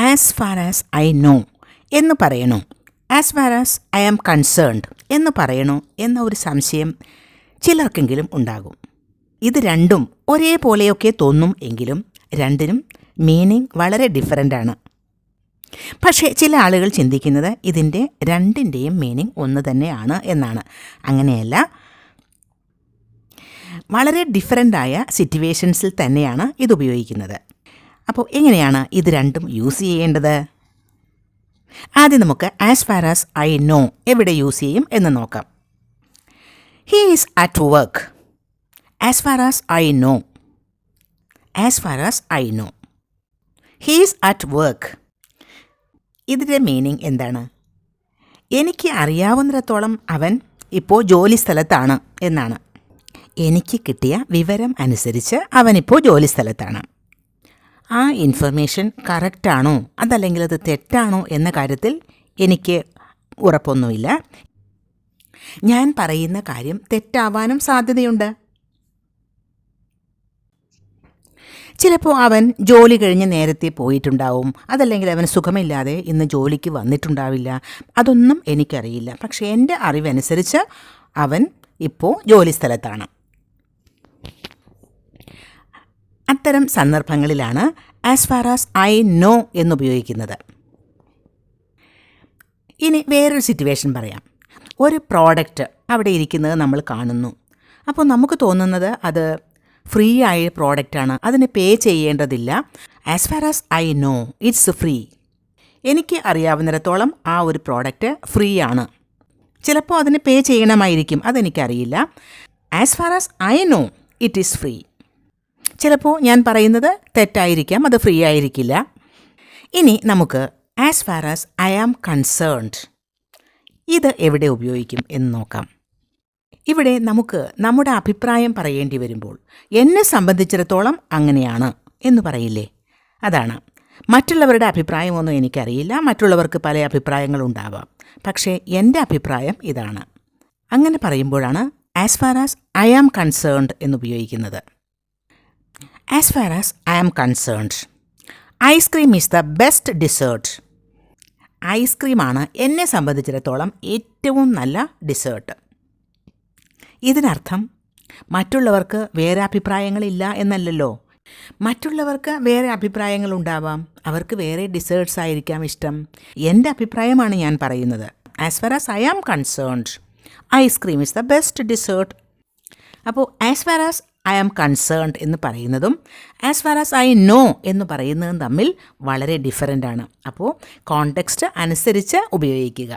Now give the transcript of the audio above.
As far as I know എന്ന് പറയണോ, as far as I am concerned എന്ന് പറയണോ എന്ന ഒരു സംശയം ചിലർക്കെങ്കിലും ഉണ്ടാകും. ഇത് രണ്ടും ഒരേപോലെയൊക്കെ തോന്നും എങ്കിലും രണ്ടിനും മീനിങ് വളരെ ഡിഫറൻ്റാണ്. പക്ഷേ ചില ആളുകൾ ചിന്തിക്കുന്നത് ഇതിൻ്റെ രണ്ടിൻ്റെയും മീനിങ് ഒന്ന് തന്നെയാണ് എന്നാണ്. അങ്ങനെയല്ല, വളരെ ഡിഫറൻ്റായ സിറ്റുവേഷൻസിൽ തന്നെയാണ് ഇത് ഉപയോഗിക്കുന്നത്. അപ്പോൾ എങ്ങനെയാണ് ഇത് രണ്ടും യൂസ് ചെയ്യേണ്ടത്? ആദ്യം നമുക്ക് as far as I no എവിടെ യൂസ് ചെയ്യും എന്ന് നോക്കാം. He is at work. As far as I no. As far as I no. He is at work. ഇതിൻ്റെ മീനിങ് എന്താണ്? എനിക്ക് അറിയാവുന്നിടത്തോളം അവൻ ഇപ്പോൾ ജോലി സ്ഥലത്താണ് എന്നാണ്. എനിക്ക് കിട്ടിയ വിവരം അനുസരിച്ച് അവനിപ്പോൾ ജോലി സ്ഥലത്താണ്. ആ ഇൻഫർമേഷൻ കറക്റ്റാണോ അതല്ലെങ്കിൽ അത് തെറ്റാണോ എന്ന കാര്യത്തിൽ എനിക്ക് ഉറപ്പൊന്നുമില്ല. ഞാൻ പറയുന്ന കാര്യം തെറ്റാവാനും സാധ്യതയുണ്ട്. ചിലപ്പോൾ അവൻ ജോലി കഴിഞ്ഞ് നേരത്തെ പോയിട്ടുണ്ടാവും, അതല്ലെങ്കിൽ അവന് സുഖമില്ലാതെ ഇന്ന് ജോലിക്ക് വന്നിട്ടുണ്ടാവില്ല. അതൊന്നും എനിക്കറിയില്ല. പക്ഷേ എൻ്റെ അറിവനുസരിച്ച് അവൻ ഇപ്പോൾ ജോലി സ്ഥലത്താണ്. അത്തരം സന്ദർഭങ്ങളിലാണ് as far as I know എന്നുപയോഗിക്കുന്നത്. ഇനി വേറൊരു സിറ്റുവേഷൻ പറയാം. ഒരു പ്രോഡക്റ്റ് അവിടെ ഇരിക്കുന്നത് നമ്മൾ കാണുന്നു. അപ്പോൾ നമുക്ക് തോന്നുന്നത് അത് ഫ്രീ ആയ പ്രോഡക്റ്റാണ്, അതിന് പേ ചെയ്യേണ്ടതില്ല. As far as I no it's free. എനിക്ക് അറിയാവുന്നിടത്തോളം ആ ഒരു പ്രോഡക്റ്റ് ഫ്രീ ആണ്. ചിലപ്പോൾ അതിന് പേ ചെയ്യണമായിരിക്കും, അതെനിക്കറിയില്ല. As far as I know it is free. ചിലപ്പോൾ ഞാൻ പറയുന്നത് തെറ്റായിരിക്കാം, അത് ഫ്രീ ആയിരിക്കില്ല. ഇനി നമുക്ക് as far as I am concerned ഇത് എവിടെ ഉപയോഗിക്കും എന്ന് നോക്കാം. ഇവിടെ നമുക്ക് നമ്മുടെ അഭിപ്രായം പറയേണ്ടി വരുമ്പോൾ എന്നെ സംബന്ധിച്ചിടത്തോളം അങ്ങനെയാണ് എന്ന് പറയില്ലേ, അതാണ്. മറ്റുള്ളവരുടെ അഭിപ്രായമൊന്നും എനിക്കറിയില്ല, മറ്റുള്ളവർക്ക് പല അഭിപ്രായങ്ങളുണ്ടാവാം. പക്ഷേ എൻ്റെ അഭിപ്രായം ഇതാണ്. അങ്ങനെ പറയുമ്പോഴാണ് as far as I am concerned എന്നുപയോഗിക്കുന്നത്. As far as I am concerned, ice cream is the best dessert. ഐസ്ക്രീമാണ് എന്നെ സംബന്ധിച്ചിടത്തോളം ഏറ്റവും നല്ല ഡിസേർട്ട്. ഇതിനർത്ഥം മറ്റുള്ളവർക്ക് വേറെ അഭിപ്രായങ്ങളില്ല എന്നല്ലല്ലോ. മറ്റുള്ളവർക്ക് വേറെ അഭിപ്രായങ്ങളുണ്ടാവാം, അവർക്ക് വേറെ ഡിസേർട്ട്സ് ആയിരിക്കാം ഇഷ്ടം. എൻ്റെ അഭിപ്രായമാണ് ഞാൻ പറയുന്നത്. As far as I am concerned, ice cream is the best dessert. അപ്പോൾ as far as I am concerned എന്ന് പറയുന്നതും as far as I know എന്ന് പറയുന്നതും തമ്മിൽ വളരെ ഡിഫറൻ്റ് ആണ്. അപ്പോൾ കോണ്ടെക്സ്റ്റ് അനുസരിച്ച് ഉപയോഗിക്കുക.